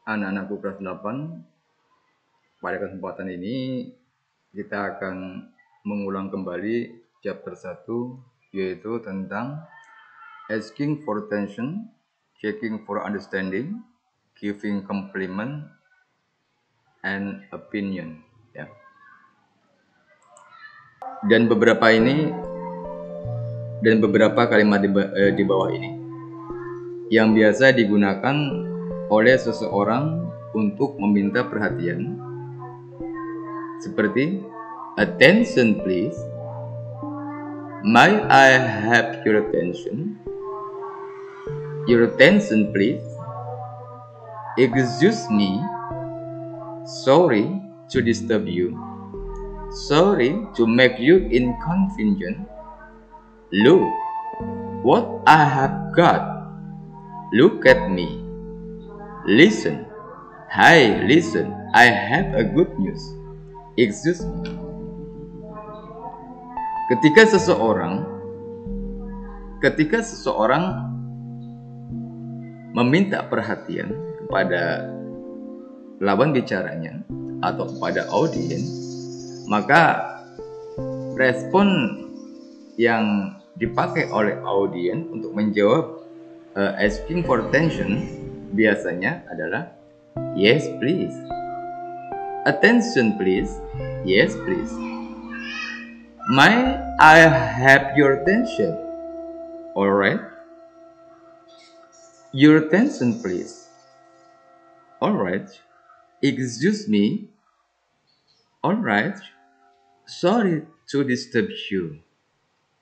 anak-anakku kelas 8. Pada kesempatan ini kita akan mengulang kembali chapter 1, yaitu tentang asking for attention, checking for understanding, giving compliment, and opinion, ya. Dan beberapa kalimat di bawah ini yang biasa digunakan oleh seseorang untuk meminta perhatian, seperti attention please, may I have your attention please, excuse me, sorry to disturb you, sorry to make you inconvenient, look what I have got, look at me, listen, hi, listen, I have a good news, excuse me. Ketika seseorang meminta perhatian kepada lawan bicaranya atau kepada audiens, maka respon yang dipakai oleh audiens untuk menjawab asking for attention biasanya adalah yes please, attention please, yes please, may I have your attention, alright, your attention please, alright, excuse me, alright, sorry to disturb you,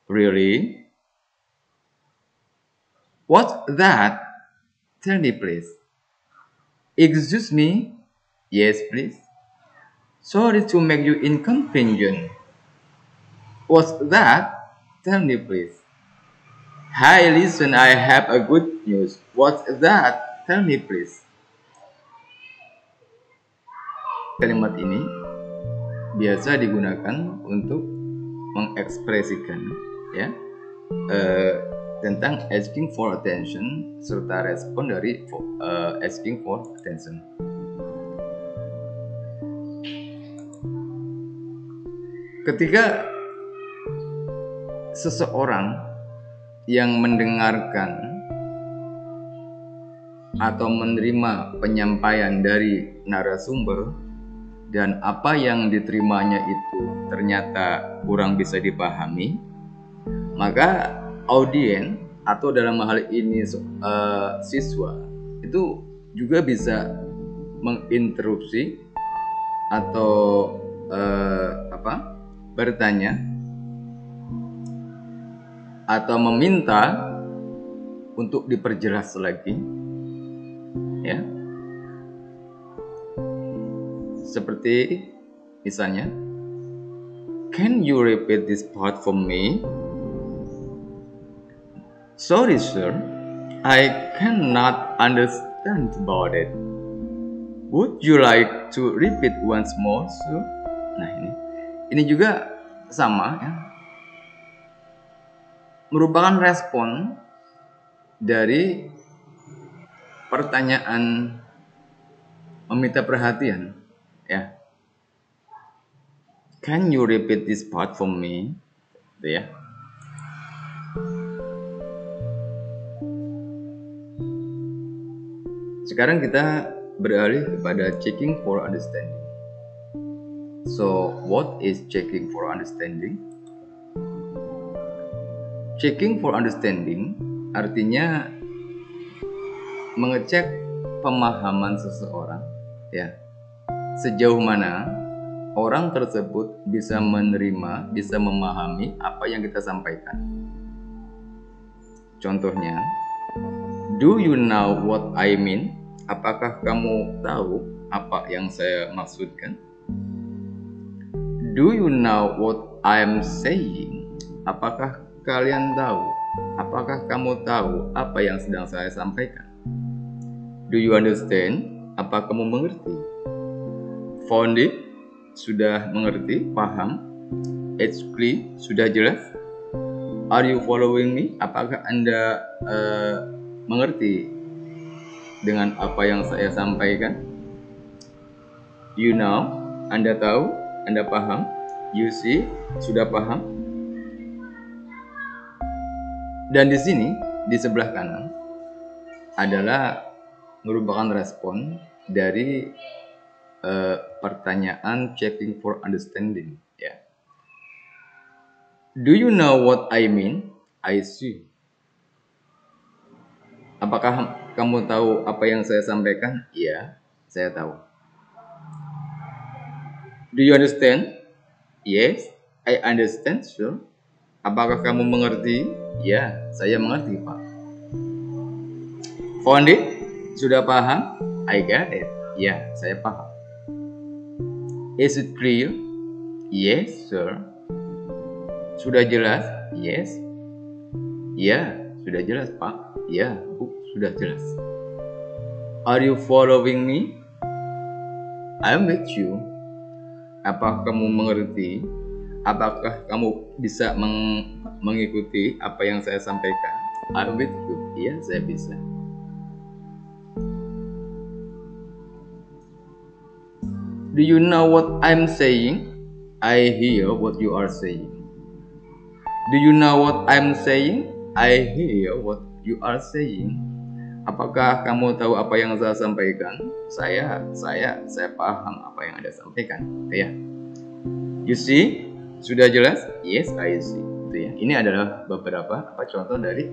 really, what's that, tell me please, excuse me, yes please, sorry to make you inconvenient, what's that, tell me please, hi, listen, I have a good news, what's that, tell me please. Kalimat ini biasa digunakan untuk mengekspresikan, ya, tentang asking for attention serta respon dari asking for attention. Ketika seseorang yang mendengarkan atau menerima penyampaian dari narasumber dan apa yang diterimanya itu ternyata kurang bisa dipahami, maka audiens atau dalam hal ini siswa itu juga bisa menginterupsi atau bertanya atau meminta untuk diperjelas lagi, ya. Seperti misalnya, can you repeat this part for me? Sorry sir, I cannot understand about it. Would you like to repeat once more, sir? Nah, ini juga sama, ya, merupakan respon dari pertanyaan meminta perhatian, ya. Can you repeat this part for me? Gitu, ya. Sekarang kita beralih kepada checking for understanding. So, what is checking for understanding? Checking for understanding artinya mengecek pemahaman seseorang, ya. Sejauh mana orang tersebut bisa menerima, bisa memahami apa yang kita sampaikan. Contohnya, do you know what I mean? Apakah kamu tahu apa yang saya maksudkan? Do you know what I'm saying? Apakah kalian tahu? Apakah kamu tahu apa yang sedang saya sampaikan? Do you understand? Apa kamu mengerti? Found it? Sudah mengerti? Paham? It's clear? Sudah jelas? Are you following me? Apakah Anda mengerti dengan apa yang saya sampaikan? You know, Anda tahu, Anda paham. You see, sudah paham. Dan di sini, di sebelah kanan, adalah merupakan respon dari pertanyaan checking for understanding. Ya. Do you know what I mean? I see. Apakah kamu tahu apa yang saya sampaikan? Iya, saya tahu. Do you understand? Yes, I understand, sure. Apakah kamu mengerti? Ya, saya mengerti, Pak. Found it? Sudah paham? I get it. Ya, saya paham. Is it clear? Yes, sir. Sudah jelas? Yes. Ya, sudah jelas, Pak. Ya, Bu, sudah jelas. Are you following me? I'm with you. Apakah kamu mengerti? Apakah kamu bisa mengikuti apa yang saya sampaikan? I'm with you. Iya, saya bisa. Do you know what I'm saying? I hear what you are saying. Do you know what I'm saying? I hear what you are saying. Apakah kamu tahu apa yang saya sampaikan? Saya paham apa yang Anda sampaikan. Ya. You see? Sudah jelas? Yes, I see. Itu ya. Ini adalah beberapa contoh dari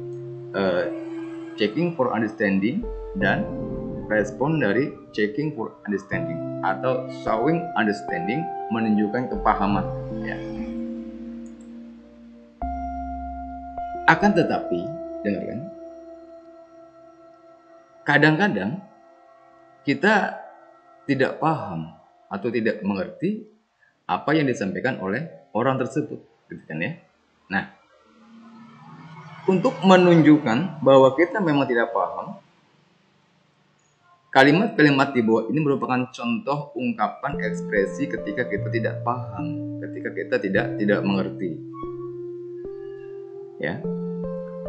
checking for understanding dan respon dari checking for understanding atau showing understanding, menunjukkan kepahaman. Ya. Akan tetapi, dengarkan. Kadang-kadang kita tidak paham atau tidak mengerti apa yang disampaikan oleh orang tersebut, gitu kan ya. Nah, untuk menunjukkan bahwa kita memang tidak paham, kalimat-kalimat di bawah ini merupakan contoh ungkapan ekspresi ketika kita tidak paham, ketika kita tidak mengerti. Ya,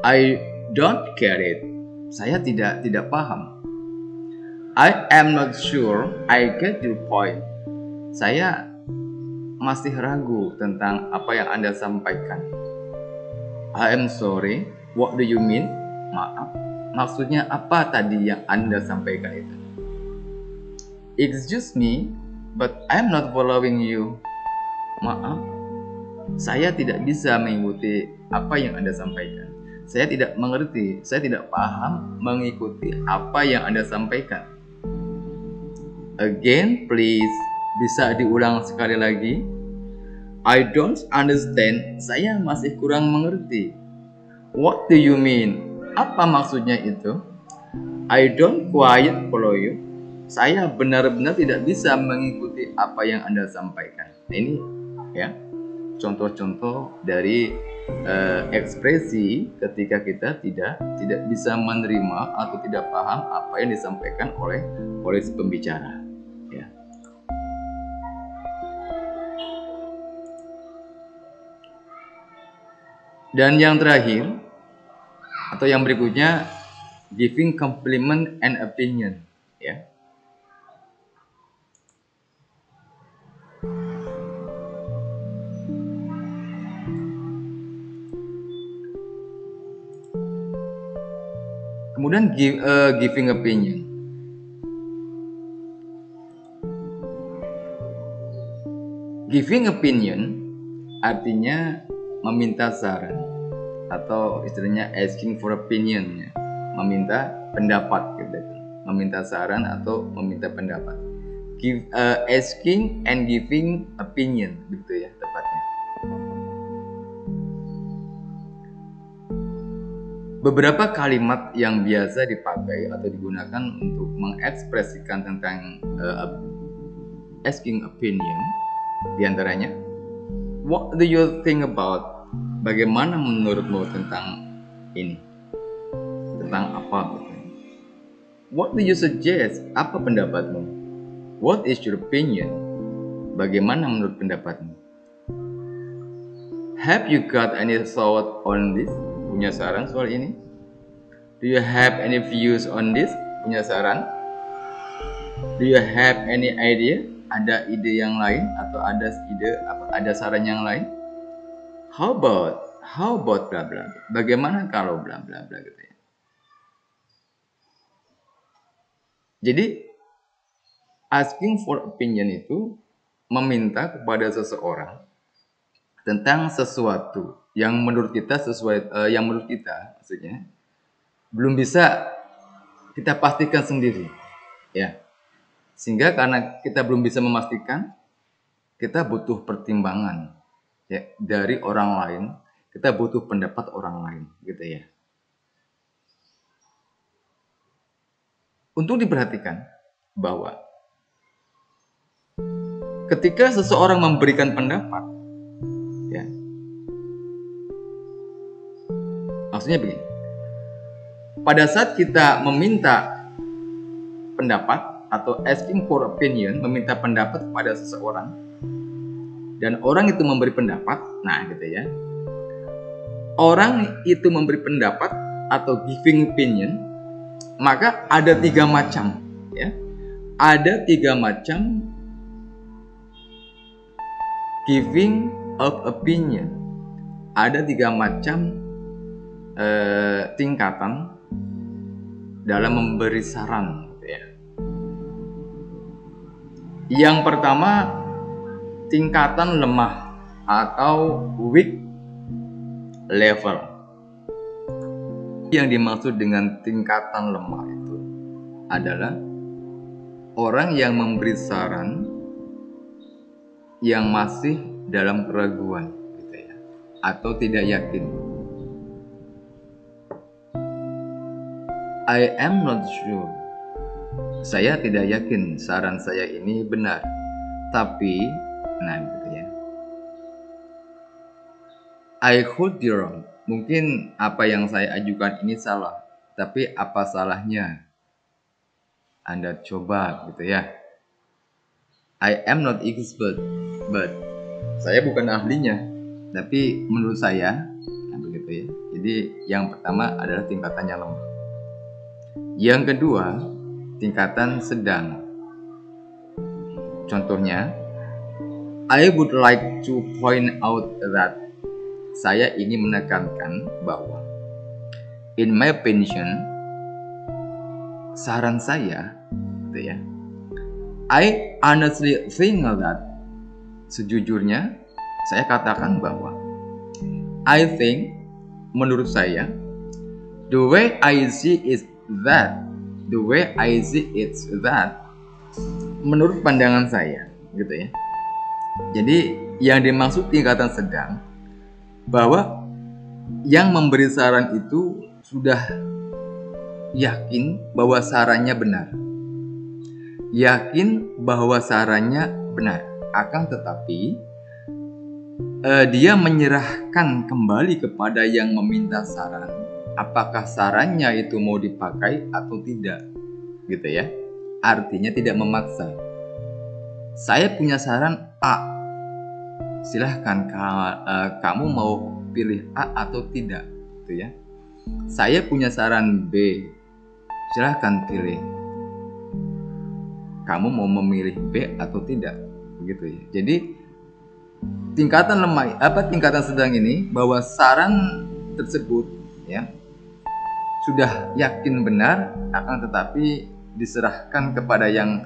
I don't get it. Saya tidak paham. I am not sure I get your point. Saya masih ragu tentang apa yang Anda sampaikan. I am sorry. What do you mean? Maaf. Maksudnya apa tadi yang Anda sampaikan itu? Excuse me, but I'm not following you. Maaf. Saya tidak bisa mengikuti apa yang Anda sampaikan. Saya tidak mengerti, saya tidak paham mengikuti apa yang Anda sampaikan. Again, please. Bisa diulang sekali lagi? I don't understand. Saya masih kurang mengerti. What do you mean? Apa maksudnya itu? I don't quite follow you. Saya benar-benar tidak bisa mengikuti apa yang Anda sampaikan. Ini ya, contoh-contoh dari ekspresi ketika kita tidak bisa menerima atau tidak paham apa yang disampaikan oleh si pembicara. Ya. Dan yang terakhir atau yang berikutnya, giving compliment and opinion. Ya. Kemudian giving opinion. Giving opinion artinya meminta saran atau istilahnya asking for opinion, meminta pendapat gitu. Meminta saran atau meminta pendapat. Asking and giving opinion gitu ya tepatnya. Beberapa kalimat yang biasa dipakai atau digunakan untuk mengekspresikan tentang asking opinion, diantaranya, what do you think about? Bagaimana menurutmu tentang ini? Tentang apa? What do you suggest? Apa pendapatmu? What is your opinion? Bagaimana menurut pendapatmu? Have you got any thought on this? Punya saran soal ini? Do you have any views on this? punya saran? Do you have any idea? Ada ide yang lain atau ada saran yang lain? How about bla bla. Bagaimana kalau bla bla bla gitu ya. Jadi asking for opinion itu meminta kepada seseorang tentang sesuatu yang menurut kita maksudnya belum bisa kita pastikan sendiri, ya. Sehingga karena kita belum bisa memastikan, kita butuh pertimbangan ya dari orang lain, kita butuh pendapat orang lain, gitu ya. Untuk diperhatikan bahwa ketika seseorang memberikan pendapat, ya, maksudnya begini, pada saat kita meminta pendapat atau asking for opinion, meminta pendapat kepada seseorang, dan orang itu memberi pendapat, nah gitu ya, orang itu memberi pendapat atau giving opinion, maka ada 3 macam, ya, ada 3 macam giving of opinion, ada 3 macam tingkatan dalam memberi saran, gitu ya. Yang pertama, tingkatan lemah atau weak level. Yang dimaksud dengan tingkatan lemah itu adalah orang yang memberi saran yang masih dalam keraguan, gitu ya, atau tidak yakin. I am not sure. Saya tidak yakin saran saya ini benar. Tapi, nah gitu ya. I could be wrong. Mungkin apa yang saya ajukan ini salah. Tapi apa salahnya? Anda coba gitu ya. I am not expert, but saya bukan ahlinya. Tapi menurut saya, nah begitu ya. Jadi yang pertama adalah tingkatan yang lemah. Yang kedua, tingkatan sedang. Contohnya, I would like to point out that saya ingin menekankan bahwa in my opinion, saran saya, gitu ya, I honestly think that, sejujurnya, saya katakan bahwa I think, menurut saya, the way I see is that, menurut pandangan saya, gitu ya. Jadi yang dimaksud tingkatan sedang, bahwa yang memberi saran itu sudah yakin bahwa sarannya benar, akan tetapi dia menyerahkan kembali kepada yang meminta saran, apakah sarannya itu mau dipakai atau tidak, gitu ya. Artinya tidak memaksa. Saya punya saran A, silahkan kamu mau pilih A atau tidak, gitu ya. Saya punya saran B, silahkan pilih, kamu mau memilih B atau tidak, begitu ya. Jadi tingkatan sedang ini, bahwa saran tersebut ya sudah yakin benar, akan tetapi diserahkan kepada yang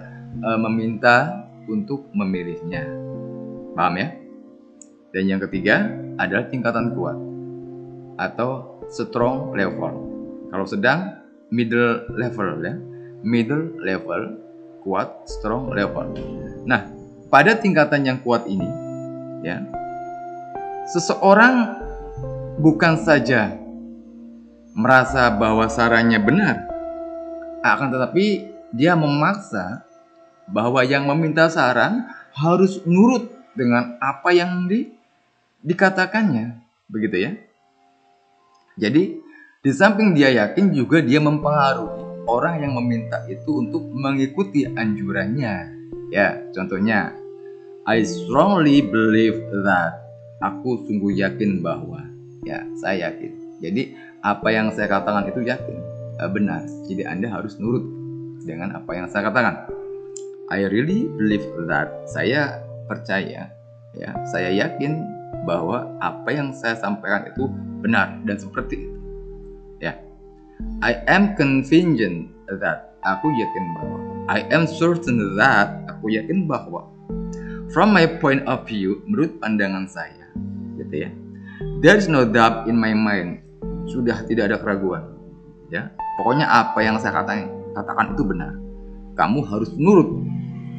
meminta untuk memilihnya. Paham ya? Dan yang ketiga adalah tingkatan kuat atau strong level. Kalau sedang, middle level ya. Middle level, kuat, strong level. Nah, pada tingkatan yang kuat ini ya, seseorang bukan saja merasa bahwa sarannya benar, akan tetapi dia memaksa bahwa yang meminta saran harus nurut dengan apa yang dikatakannya, begitu ya. Jadi di samping dia yakin, juga dia mempengaruhi orang yang meminta itu untuk mengikuti anjurannya. Ya, contohnya, I strongly believe that. Aku sungguh yakin bahwa. Ya, saya yakin. Jadi apa yang saya katakan itu yakin, benar. Jadi Anda harus nurut dengan apa yang saya katakan. I really believe that. Saya percaya, ya, saya yakin bahwa apa yang saya sampaikan itu benar dan seperti itu. Ya, I am convinced that. Aku yakin bahwa. I am certain that. Aku yakin bahwa. From my point of view, menurut pandangan saya, gitu ya. There is no doubt in my mind. Sudah tidak ada keraguan. Ya, pokoknya apa yang saya katakan itu benar. Kamu harus nurut.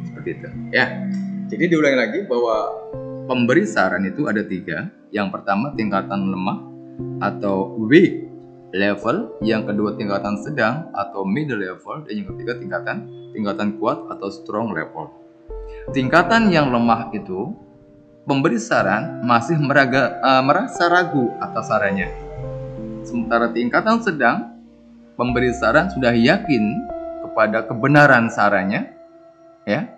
Seperti itu. Ya. Jadi diulangi lagi bahwa pemberi saran itu ada 3. Yang pertama tingkatan lemah atau weak level, yang kedua tingkatan sedang atau middle level, dan yang ketiga tingkatan kuat atau strong level. Tingkatan yang lemah itu pemberi saran masih merasa ragu atas sarannya. Sementara tingkatan sedang, pemberi saran sudah yakin kepada kebenaran sarannya, ya.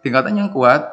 Tingkatan yang kuat